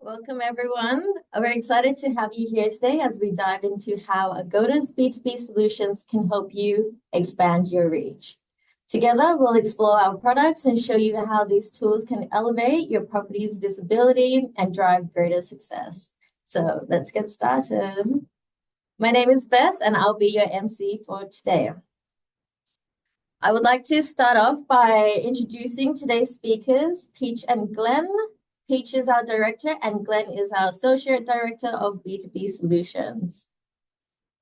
Welcome, everyone. We're excited to have you here today as we dive into how Agoda's B2B solutions can help you expand your reach. Together, we'll explore our products and show you how these tools can elevate your property's visibility and drive greater success. So let's get started. My name is Bess, and I'll be your MC for today. I would like to start off by introducing today's speakers, Peach and Glenn. Peach is our director and Glenn is our associate director of B2B solutions.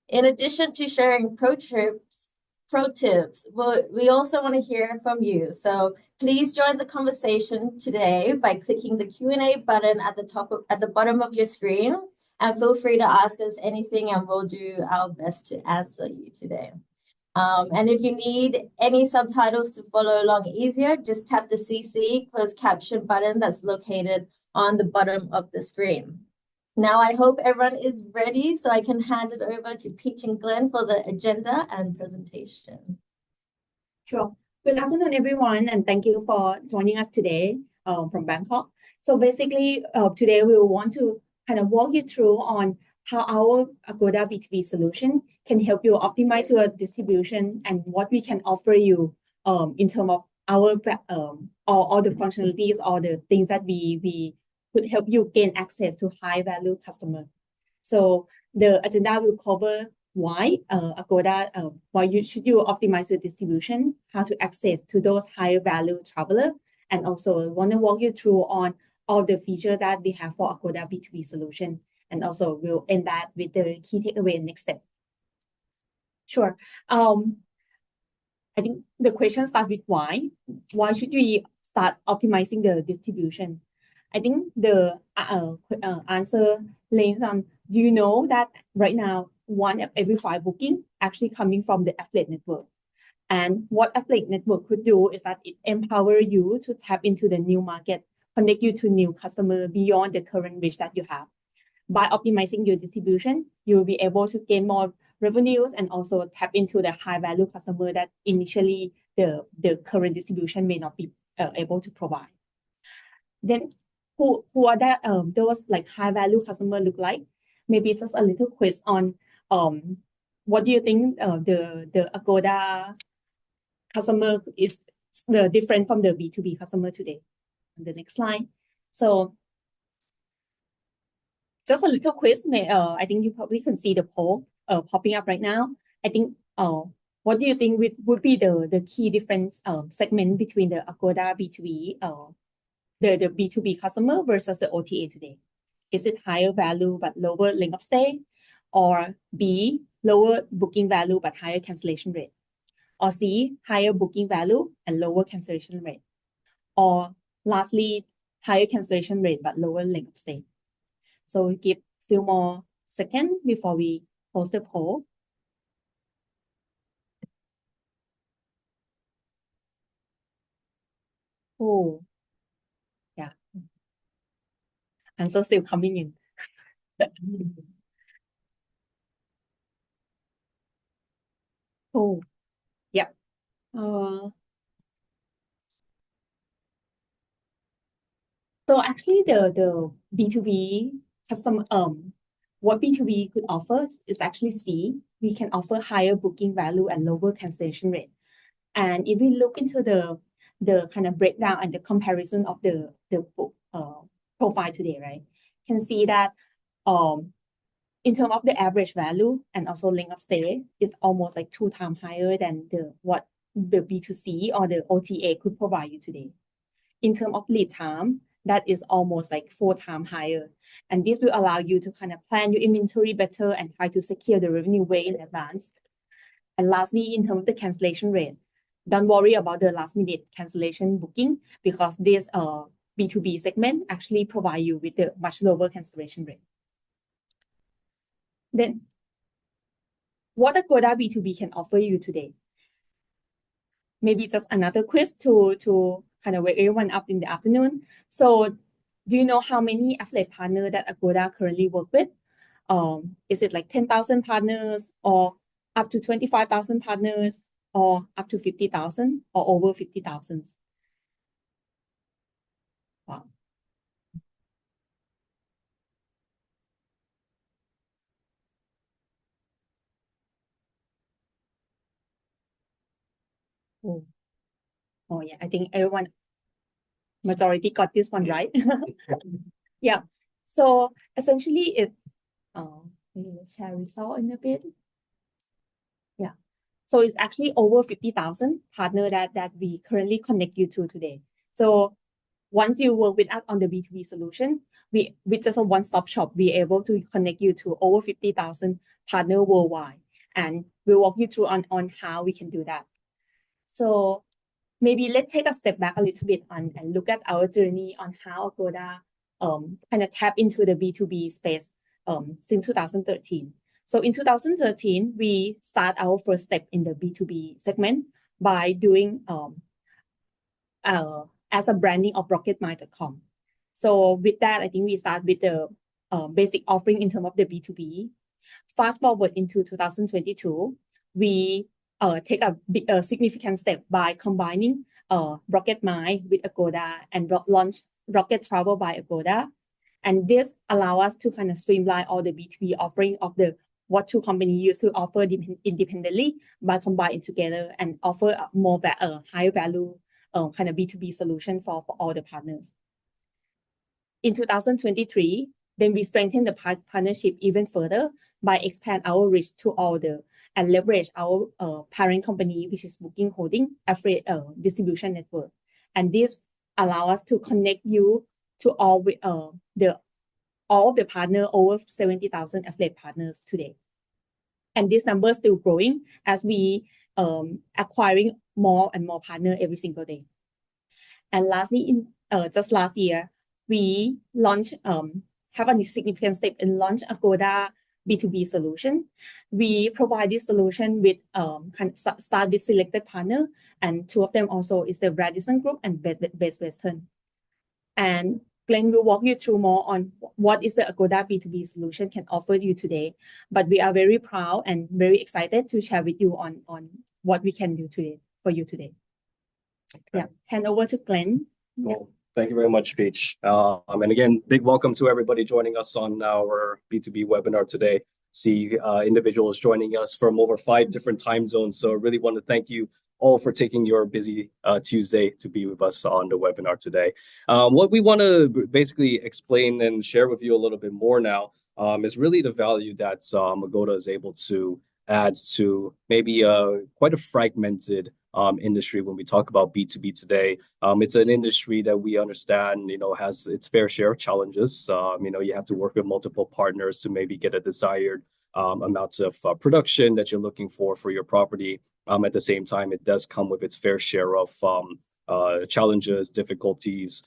In addition to sharing pro tips, we also want to hear from you. So please join the conversation today by clicking the Q&A button at the bottom of your screen, and feel free to ask us anything and we'll do our best to answer you today. And if you need any subtitles to follow along easier, just tap the CC closed caption button that's located on the bottom of the screen. Now, I hope everyone is ready so I can hand it over to Peach and Glenn for the agenda and presentation. Sure. Good afternoon, everyone, and thank you for joining us today from Bangkok. So basically, today we will want to kind of walk you through on how our Agoda B2B solution can help you optimize your distribution and what we can offer you in terms of our all the functionalities or the things that we could help you gain access to high value customers. So the agenda will cover why Agoda, why should you optimize your distribution, how to access to those higher value travelers, and also want to walk you through on all the features that we have for Agoda B2B solution. And also we'll end that with the key takeaway next step. Sure. I think the question starts with why. Why should we start optimizing the distribution? I think the answer lays on, do you know that right now, 1 of every 5 booking actually coming from the affiliate network? And what affiliate network could do is that it empowers you to tap into the new market, connect you to new customers beyond the current reach that you have. By optimizing your distribution, you will be able to gain more revenues and also tap into the high value customer that initially the current distribution may not be able to provide. Then who are that those like high value customer look like? Maybe just a little quiz on what do you think the Agoda customer is different from the B2B customer today? On the next slide. So just a little quiz. I think you probably can see the poll popping up right now. I think what do you think would be the key difference segment between the Agoda B2B the B2B customer versus the OTA today? Is it higher value but lower length of stay, or B, lower booking value but higher cancellation rate, or C, higher booking value and lower cancellation rate, or lastly, higher cancellation rate but lower length of stay? So we give a few more seconds before we post the poll. Oh, yeah. Answer still coming in. Oh, yeah. So actually the B2B customer, what B2B could offer is actually C. We can offer higher booking value and lower cancellation rate. And if we look into the kind of breakdown and the comparison of the profile today, right? You can see that in terms of the average value and also length of stay is almost like 2 times higher than what the B2C or the OTA could provide you today. In terms of lead time, that is almost like 4 times higher. And this will allow you to kind of plan your inventory better and try to secure the revenue way in advance. And lastly, in terms of the cancellation rate, don't worry about the last minute cancellation booking, because this B2B segment actually provide you with a much lower cancellation rate. Then, what Agoda B2B can offer you today? Maybe just another quiz to kind of wake everyone up in the afternoon. So do you know how many affiliate partners that Agoda currently work with? Is it like 10,000 partners, or up to 25,000 partners, or up to 50,000, or over 50,000? Wow. Oh, oh yeah, I think majority got this one right. Yeah. So essentially let's share result in a bit. Yeah. So it's actually over 50,000 partner that we currently connect you to today. So once you work with us on the B2B solution, we with just a one-stop shop, we're able to connect you to over 50,000 partner worldwide. And we'll walk you through on how we can do that. So maybe let's take a step back a little bit and look at our journey on how Agoda kind of tap into the B2B space since 2013. So in 2013, we start our first step in the B2B segment by doing as a branding of rocketmind.com. So with that, I think we start with the basic offering in terms of the B2B. Fast forward into 2022, we take a significant step by combining Rocket Mind with Agoda and launch Rocket Travel by Agoda. And this allow us to kind of streamline all the B2B offering of what two companies used to offer independently by combining together and offer a more higher value kind of B2B solution for all the partners. In 2023, then we strengthen the partnership even further by expand our reach to and leverage our parent company, which is Booking Holding affiliate distribution network. And this allow us to connect you to all the partner, over 70,000 affiliate partners today. And this number is still growing as we acquiring more and more partner every single day. And lastly, just last year, we launched have a significant step in launch Agoda B2B solution. We provide this solution with start with selected partner, and two of them also is the Radisson Group and Best Western. And Glenn will walk you through more on what is the Agoda B2B solution can offer you today. But we are very proud and very excited to share with you on what we can do today for you today. Okay. Yeah, hand over to Glenn. Cool. Yep. Thank you very much, Peach. And again, big welcome to everybody joining us on our B2B webinar today. See individuals joining us from over 5 different time zones. So I really want to thank you all for taking your busy Tuesday to be with us on the webinar today. What we want to basically explain and share with you a little bit more now is really the value that Agoda is able to add to maybe quite a fragmented industry when we talk about B2B today. It's an industry that we understand, has its fair share of challenges. You have to work with multiple partners to maybe get a desired amounts of production that you're looking for your property. At the same time, it does come with its fair share of challenges, difficulties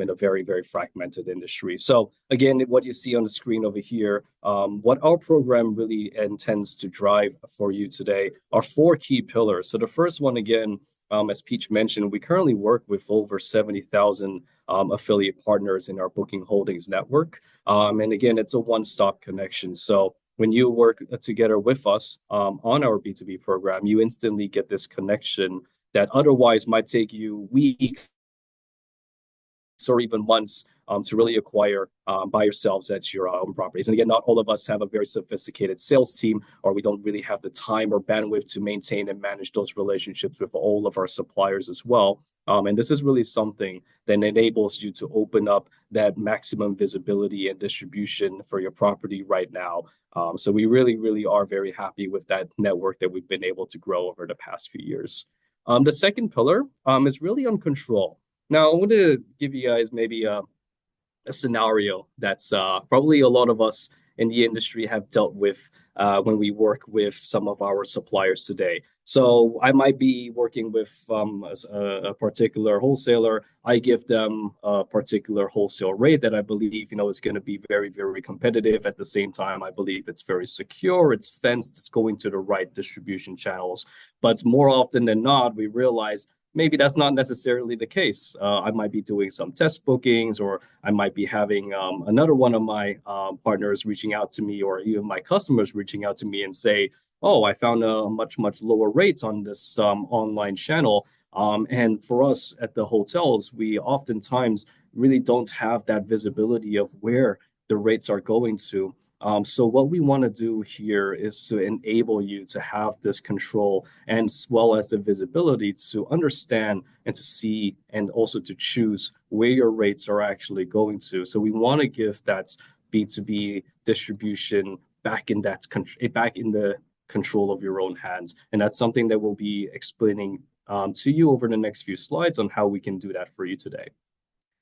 in a very, very fragmented industry. So again, what you see on the screen over here, what our program really intends to drive for you today are 4 key pillars. So the first one, again, as Peach mentioned, we currently work with over 70,000 affiliate partners in our Booking Holdings network. And again, it's a one-stop connection. So when you work together with us on our B2B program, you instantly get this connection that otherwise might take you weeks or even months to really acquire by yourselves at your own properties. And again, not all of us have a very sophisticated sales team, or we don't really have the time or bandwidth to maintain and manage those relationships with all of our suppliers as well. And this is really something that enables you to open up that maximum visibility and distribution for your property right now. So we really, really are very happy with that network that we've been able to grow over the past few years. The second pillar is really on control. Now, I want to give you guys maybe a scenario that's probably a lot of us in the industry have dealt with when we work with some of our suppliers today. So I might be working with a particular wholesaler. I give them a particular wholesale rate that I believe, is going to be very, very competitive. At the same time, I believe it's very secure, it's fenced, it's going to the right distribution channels. But more often than not, we realize maybe that's not necessarily the case. I might be doing some test bookings, or I might be having another one of my partners reaching out to me, or even my customers reaching out to me and say, oh, I found a much, much lower rates on this online channel. And for us at the hotels, we oftentimes really don't have that visibility of where the rates are going to. So what we want to do here is to enable you to have this control and as well as the visibility to understand and to see and also to choose where your rates are actually going to. So we want to give that B2B distribution back in the control of your own hands. And that's something that we'll be explaining to you over the next few slides on how we can do that for you today.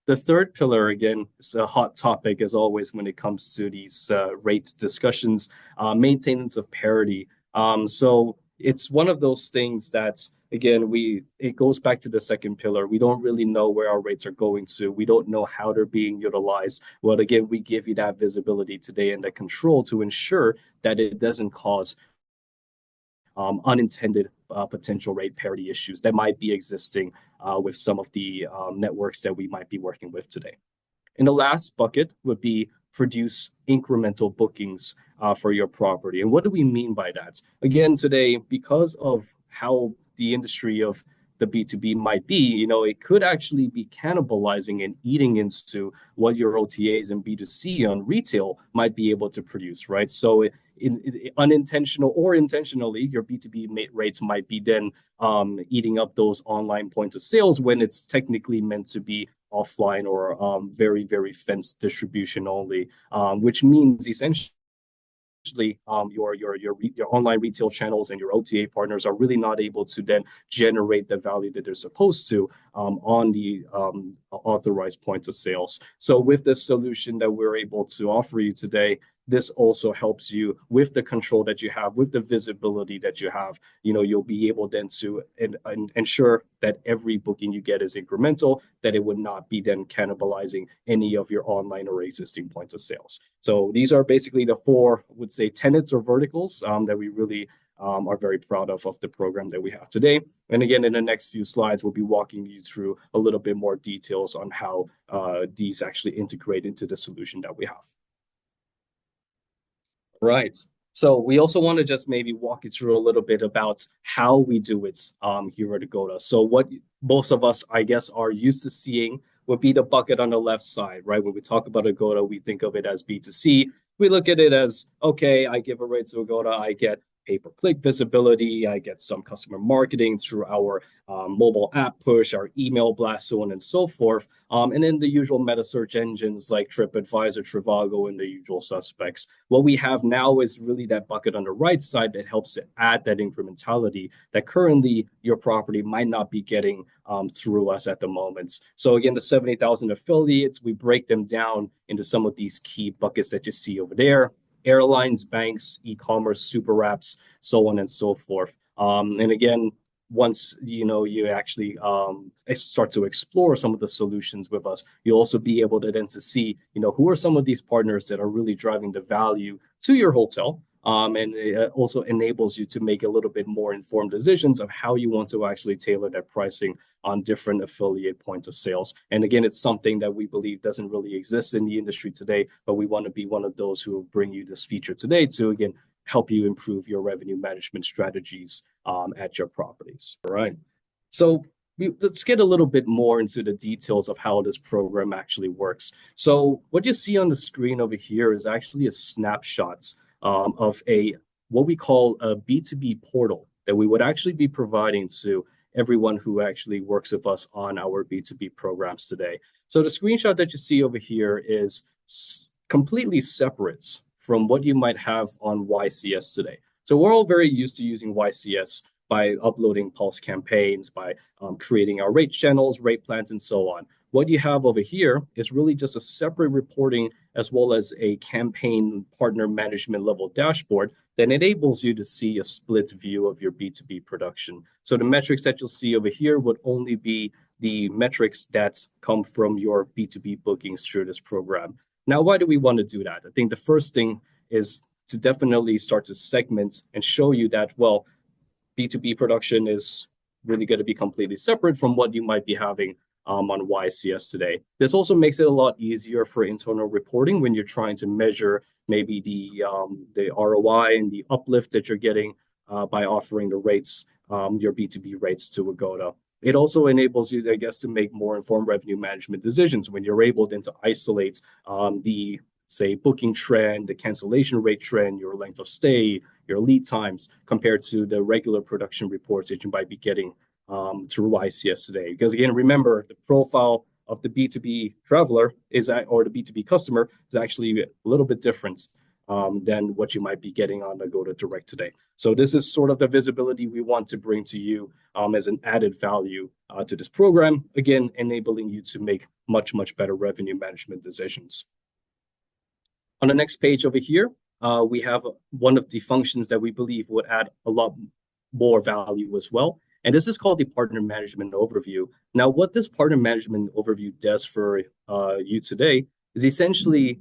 The third pillar, again, is a hot topic as always when it comes to these rate discussions, maintenance of parity. So it's one of those things that, again, it goes back to the second pillar. We don't really know where our rates are going to. We don't know how they're being utilized. Well, again, we give you that visibility today and the control to ensure that it doesn't cause unintended potential rate parity issues that might be existing with some of the networks that we might be working with today. And the last bucket would be produce incremental bookings for your property. And what do we mean by that? Again, today, because of how the industry of the B2B might be, it could actually be cannibalizing and eating into what your OTAs and B2C on retail might be able to produce, right? So unintentional or intentionally, your B2B rates might be then eating up those online points of sales when it's technically meant to be offline or very, very fenced distribution only, which means essentially your online retail channels and your OTA partners are really not able to then generate the value that they're supposed to on the authorized points of sales. So with this solution that we're able to offer you today, this also helps you with the control that you have, with the visibility that you have. You'll be able then to ensure that every booking you get is incremental, that it would not be then cannibalizing any of your online or existing points of sales. So these are basically the four, I would say, tenets or verticals that we really are very proud of the program that we have today. And again, in the next few slides, we'll be walking you through a little bit more details on how these actually integrate into the solution that we have. Right. So we also want to just maybe walk you through a little bit about how we do it here at Agoda. So what most of us, I guess, are used to seeing would be the bucket on the left side, right? When we talk about Agoda, we think of it as B2C. We look at it as, okay, I give a rate to Agoda, I get pay-per-click visibility, I get some customer marketing through our mobile app push, our email blast, so on and so forth. And then the usual meta search engines like TripAdvisor, Trivago, and the usual suspects. What we have now is really that bucket on the right side that helps to add that incrementality that currently your property might not be getting through us at the moment. So again, the 70,000 affiliates, we break them down into some of these key buckets that you see over there. Airlines, banks, e-commerce, super apps, so on and so forth. And again, once you actually start to explore some of the solutions with us, you'll also be able to then to see who are some of these partners that are really driving the value to your hotel. And it also enables you to make a little bit more informed decisions of how you want to actually tailor that pricing on different affiliate points of sales. And again, it's something that we believe doesn't really exist in the industry today, but we want to be one of those who will bring you this feature today to, again, help you improve your revenue management strategies at your properties. All right. So let's get a little bit more into the details of how this program actually works. So what you see on the screen over here is actually a snapshot of what we call a B2B portal that we would actually be providing to everyone who actually works with us on our B2B programs today. So the screenshot that you see over here is completely separate from what you might have on YCS today. So we're all very used to using YCS by uploading pulse campaigns, by creating our rate channels, rate plans, and so on. What you have over here is really just a separate reporting as well as a campaign partner management level dashboard that enables you to see a split view of your B2B production. So the metrics that you'll see over here would only be the metrics that come from your B2B bookings through this program. Now, why do we want to do that? I think the first thing is to definitely start to segment and show you that, well, B2B production is really going to be completely separate from what you might be having on YCS today. This also makes it a lot easier for internal reporting when you're trying to measure maybe the ROI and the uplift that you're getting by offering the rates, your B2B rates to Agoda. It also enables you, I guess, to make more informed revenue management decisions when you're able then to isolate the say, booking trend, the cancellation rate trend, your length of stay, your lead times, compared to the regular production reports that you might be getting through ICS today. Because again, remember, the profile of the B2B traveler or the B2B customer is actually a little bit different than what you might be getting on Agoda Direct today. So this is sort of the visibility we want to bring to you as an added value to this program, again, enabling you to make much, much better revenue management decisions. On the next page over here, we have one of the functions that we believe would add a lot more value as well. And this is called the Partner Management Overview. Now, what this Partner Management Overview does for you today is essentially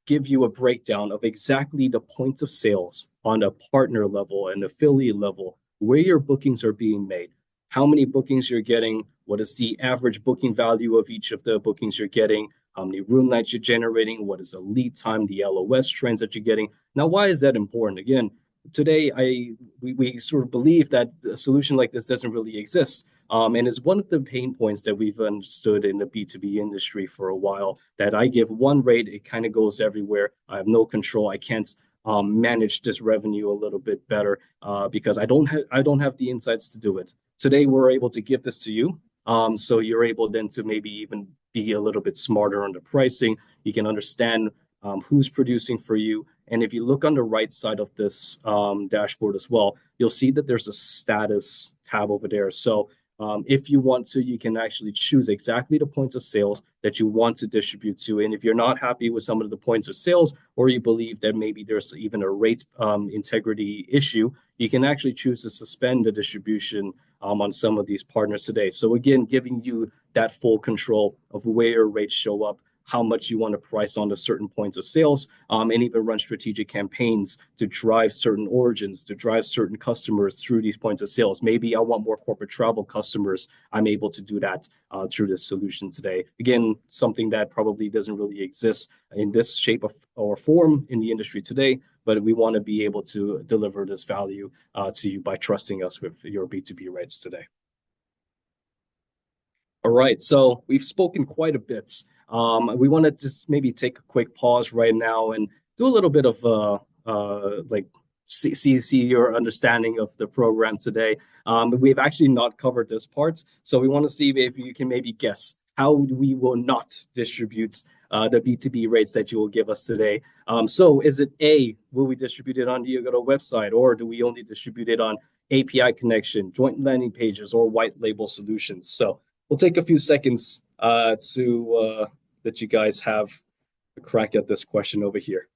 give you a breakdown of exactly the points of sales on a partner level and affiliate level, where your bookings are being made, how many bookings you're getting, what is the average booking value of each of the bookings you're getting, how many room nights you're generating, what is the lead time, the LOS trends that you're getting. Now, why is that important? Again, today we sort of believe that a solution like this doesn't really exist. And it's one of the pain points that we've understood in the B2B industry for a while, that I give one rate, it kind of goes everywhere. I have no control. I can't manage this revenue a little bit better because I don't have the insights to do it. Today, we're able to give this to you. So you're able then to maybe even be a little bit smarter on the pricing. You can understand who's producing for you. And if you look on the right side of this dashboard as well, you'll see that there's a status tab over there. So if you want to, you can actually choose exactly the points of sales that you want to distribute to. And if you're not happy with some of the points of sales, or you believe that maybe there's even a rate integrity issue, you can actually choose to suspend the distribution on some of these partners today. So again, giving you that full control of where your rates show up, how much you want to price onto certain points of sales, and even run strategic campaigns to drive certain origins, to drive certain customers through these points of sales. Maybe I want more corporate travel customers. I'm able to do that through this solution today. Again, something that probably doesn't really exist in this shape or form in the industry today, but we want to be able to deliver this value to you by trusting us with your B2B rates today. All right, so we've spoken quite a bit. We want to just maybe take a quick pause right now and do a little bit of see your understanding of the program today. We've actually not covered this part, so we want to see if you can maybe guess how we will not distribute the B2B rates that you will give us today. So is it A, will we distribute it on the Agoda website, or do we only distribute it on API connection, joint landing pages, or white label solutions? So we'll take a few seconds to let you guys have a crack at this question over here.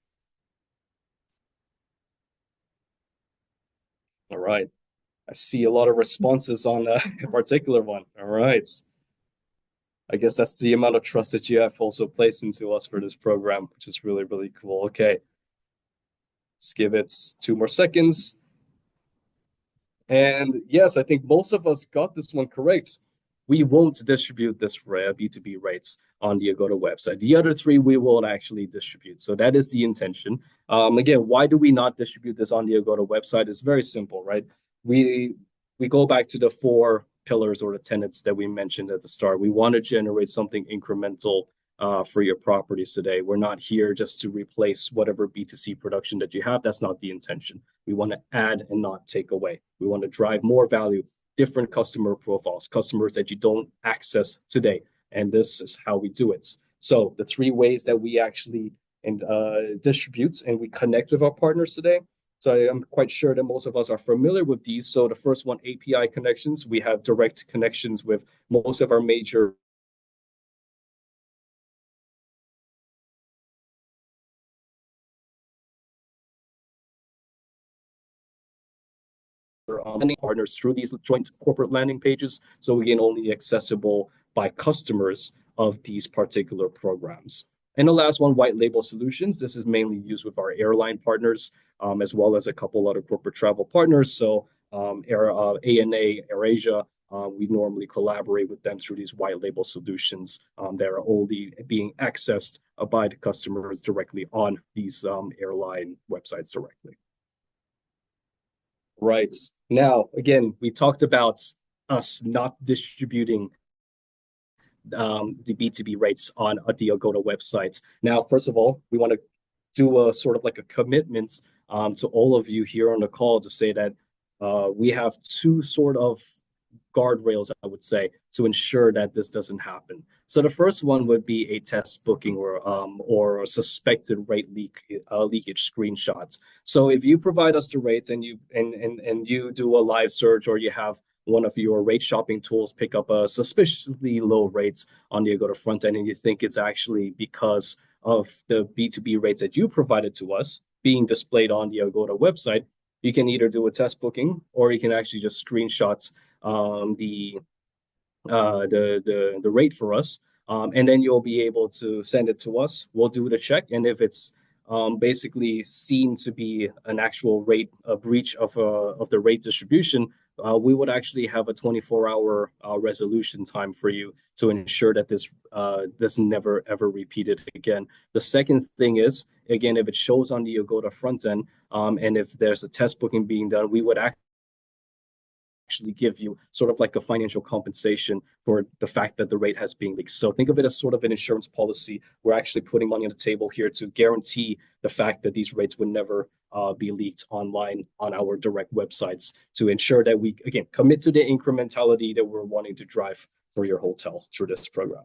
All right. I see a lot of responses on a particular one. All right. I guess that's the amount of trust that you have also placed into us for this program, which is really, really cool. Okay. Let's give it 2 more seconds. And yes, I think most of us got this one correct. We won't distribute this B2B rates on the Agoda website. The other 3 we will actually distribute. So that is the intention. Again, why do we not distribute this on the Agoda website? It's very simple, right? We go back to the 4 pillars or the tenets that we mentioned at the start. We want to generate something incremental for your properties today. We're not here just to replace whatever B2C production that you have. That's not the intention. We want to add and not take away. We want to drive more value, different customer profiles, customers that you don't access today. And this is how we do it. So the 3 ways that we actually distribute and we connect with our partners today. So I'm quite sure that most of us are familiar with these. So the first one, API connections. We have direct connections with most of our major landing partners through these joint corporate landing pages. So again, only accessible by customers of these particular programs. And the last one, white label solutions. This is mainly used with our airline partners, as well as a couple other corporate travel partners. So ANA, AirAsia, we normally collaborate with them through these white label solutions that are only being accessed by the customers directly on these airline websites directly. Right. Now, again, we talked about us not distributing the B2B rates on the Agoda websites. Now, first of all, we want to do a sort of like a commitment to all of you here on the call to say that we have two sort of guardrails, I would say, to ensure that this doesn't happen. So the first one would be a test booking or a suspected rate leakage screenshots. So if you provide us the rates and you do a live search, or you have one of your rate shopping tools pick up a suspiciously low rates on the Agoda front end, and you think it's actually because of the B2B rates that you provided to us being displayed on the Agoda website, you can either do a test booking, or you can actually just screenshots the rate for us, and then you'll be able to send it to us. We'll do the check, and if it's basically seen to be an actual rate, a breach of the rate distribution, we would actually have a 24-hour resolution time for you to ensure that this never ever repeated again. The second thing is, again, if it shows on the Agoda front end, and if there's a test booking being done, we would actually give you sort of like a financial compensation for the fact that the rate has been leaked. So think of it as sort of an insurance policy. We're actually putting money on the table here to guarantee the fact that these rates would never be leaked online on our direct websites, to ensure that we, again, commit to the incrementality that we're wanting to drive for your hotel through this program.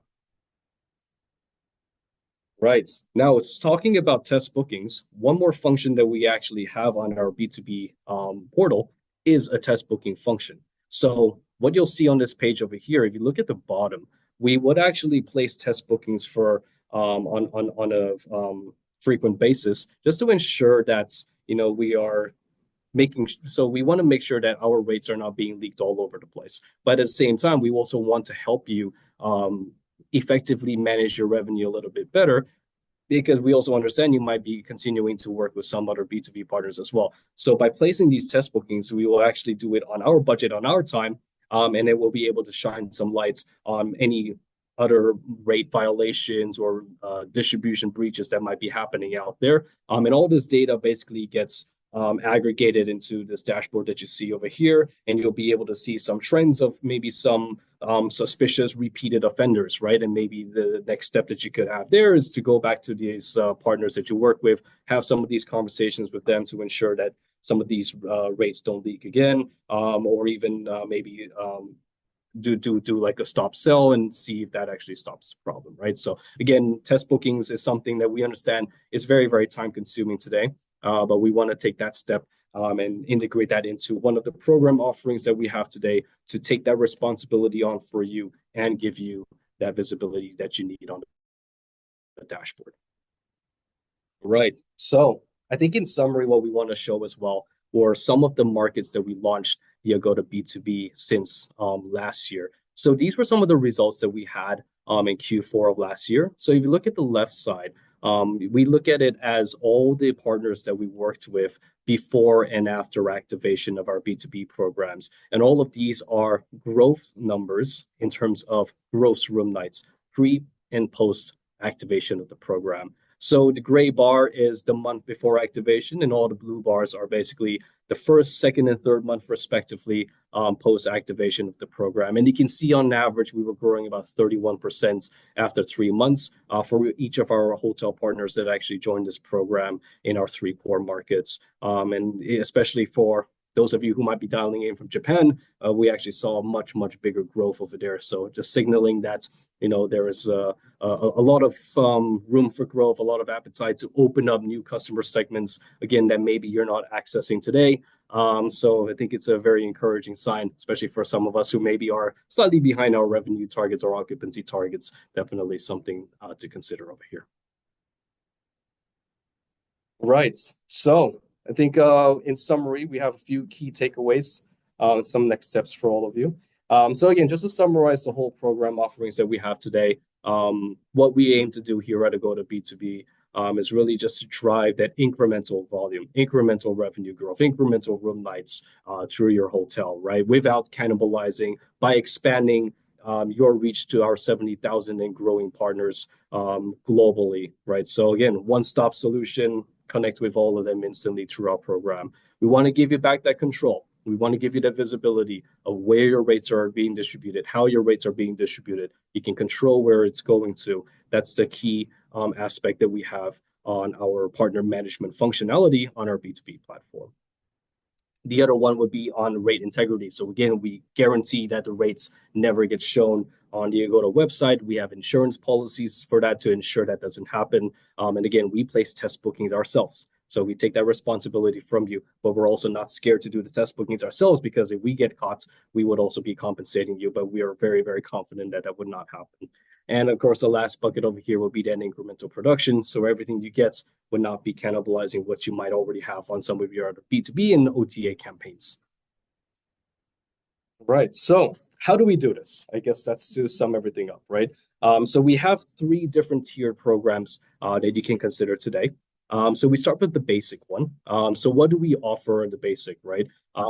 Right. Now, it's talking about test bookings. One more function that we actually have on our B2B portal is a test booking function. So what you'll see on this page over here, if you look at the bottom, we would actually place test bookings for on a frequent basis, just to ensure that we are making. So we want to make sure that our rates are not being leaked all over the place. But at the same time, we also want to help you effectively manage your revenue a little bit better, because we also understand you might be continuing to work with some other B2B partners as well. So by placing these test bookings, we will actually do it on our budget, on our time, and it will be able to shine some lights on any other rate violations or distribution breaches that might be happening out there. And all this data basically gets aggregated into this dashboard that you see over here, and you'll be able to see some trends of maybe some suspicious repeated offenders, right? And maybe the next step that you could have there is to go back to these partners that you work with, have some of these conversations with them to ensure that some of these rates don't leak again, or even maybe do like a stop sell and see if that actually stops the problem, right? So again, test bookings is something that we understand is very, very time consuming today, but we want to take that step and integrate that into one of the program offerings that we have today, to take that responsibility on for you and give you that visibility that you need on the dashboard. Right. So I think in summary, what we want to show as well were some of the markets that we launched the Agoda B2B since last year. So these were some of the results that we had in Q4 of last year. So if you look at the left side, we look at it as all the partners that we worked with before and after activation of our B2B programs. And all of these are growth numbers in terms of gross room nights, pre and post activation of the program. So the gray bar is the month before activation, and all the blue bars are basically the first, second, and third month, respectively, post-activation of the program. And you can see on average, we were growing about 31% after 3 months for each of our hotel partners that actually joined this program in our 3 core markets. And especially for those of you who might be dialing in from Japan, we actually saw a much, much bigger growth over there. So just signaling that, there is a lot of room for growth, a lot of appetite to open up new customer segments, again, that maybe you're not accessing today. So I think it's a very encouraging sign, especially for some of us who maybe are slightly behind our revenue targets or occupancy targets. Definitely something to consider over here. Right. So I think in summary, we have a few key takeaways, some next steps for all of you. So again, just to summarize the whole program offerings that we have today, what we aim to do here at Agoda B2B is really just to drive that incremental volume, incremental revenue growth, incremental room nights through your hotel, right? Without cannibalizing, by expanding your reach to our 70,000 and growing partners globally, right? So again, one-stop solution, connect with all of them instantly through our program. We want to give you back that control. We want to give you that visibility of where your rates are being distributed, how your rates are being distributed. You can control where it's going to. That's the key aspect that we have. on our partner management functionality on our B2B platform. The other one would be on rate integrity. So again, we guarantee that the rates never get shown on the Agoda website. We have insurance policies for that to ensure that doesn't happen. And again, we place test bookings ourselves. So we take that responsibility from you, but we're also not scared to do the test bookings ourselves, because if we get caught, we would also be compensating you. But we are very, very confident that that would not happen. And of course, the last bucket over here will be then incremental production. So everything you get would not be cannibalizing what you might already have on some of your other B2B and OTA campaigns. Right. So how do we do this? I guess that's to sum everything up, right? So we have 3 different tiered programs that you can consider today. So we start with the basic one. So what do we offer in the basic, right?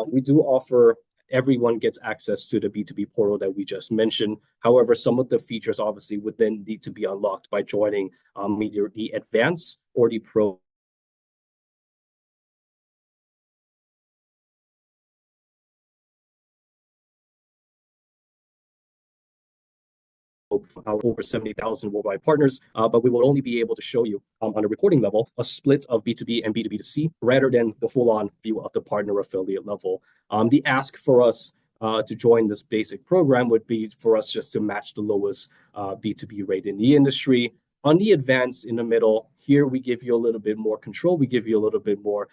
We do offer everyone gets access to the B2B portal that we just mentioned. However, some of the features obviously would then need to be unlocked by joining either the advanced or the pro over 70,000 worldwide partners, but we will only be able to show you on a reporting level a split of B2B and B2B2C rather than the full-on view of the partner affiliate level. The ask for us to join this basic program would be for us just to match the lowest B2B rate in the industry. On the advanced in the middle, here we give you a little bit more control. We give you a little bit more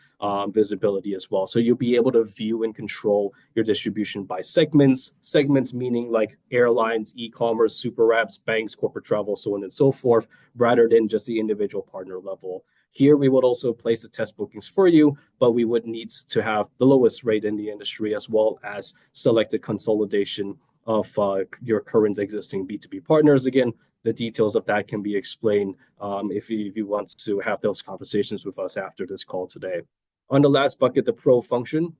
visibility as well. So you'll be able to view and control your distribution by segments. Segments meaning like airlines, e-commerce, super apps, banks, corporate travel, so on and so forth, rather than just the individual partner level. Here we would also place the test bookings for you, but we would need to have the lowest rate in the industry as well as selected consolidation of your current existing B2B partners. Again, the details of that can be explained if you want to have those conversations with us after this call today. On the last bucket, the pro function,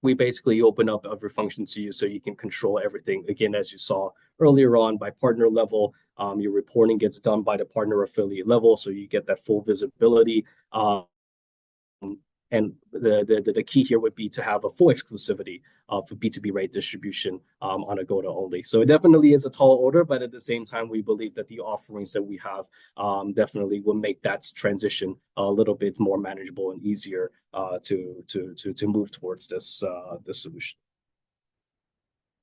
we basically open up every function to you so you can control everything. Again, as you saw earlier on, by partner level, your reporting gets done by the partner affiliate level, so you get that full visibility. And the key here would be to have a full exclusivity of B2B rate distribution on Agoda only. So it definitely is a tall order, but at the same time, we believe that the offerings that we have definitely will make that transition a little bit more manageable and easier to move towards this solution.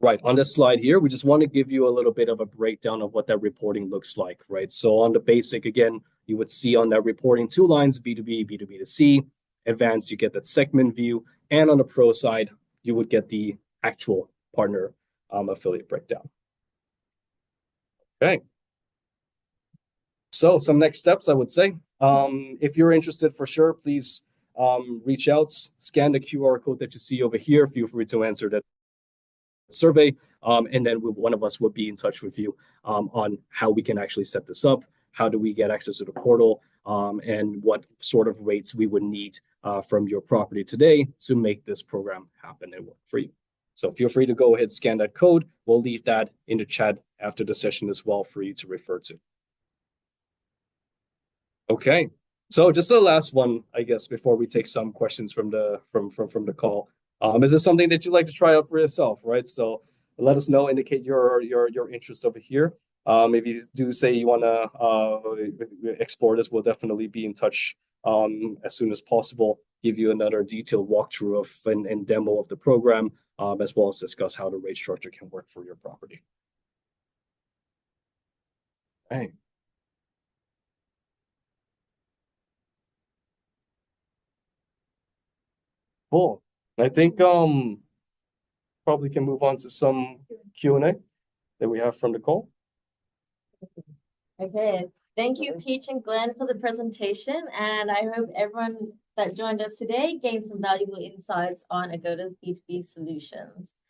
Right, on this slide here, we just want to give you a little bit of a breakdown of what that reporting looks like, right? So on the basic, again, you would see on that reporting 2 lines, B2B, B2B2C. Advanced, you get that segment view. And on the pro side, you would get the actual partner affiliate breakdown. Okay. So some next steps, I would say. If you're interested for sure, please reach out, scan the QR code that you see over here. Feel free to answer that survey, and then one of us will be in touch with you on how we can actually set this up, how do we get access to the portal, and what sort of rates we would need from your property today to make this program happen and work for you. So feel free to go ahead, scan that code. We'll leave that in the chat after the session as well for you to refer to. Okay, so just the last one, I guess, before we take some questions from the call. Is this something that you'd like to try out for yourself, right? So let us know, indicate your interest over here. If you do say you want to explore this, we'll definitely be in touch as soon as possible, give you another detailed walkthrough of and demo of the program, as well as discuss how the rate structure can work for your property. Right. Cool. I think probably can move on to some Q&A that we have from the call. Okay, thank you, Peach and Glenn, for the presentation, and I hope everyone that joined us today gained some valuable insights on Agoda's B2B solutions.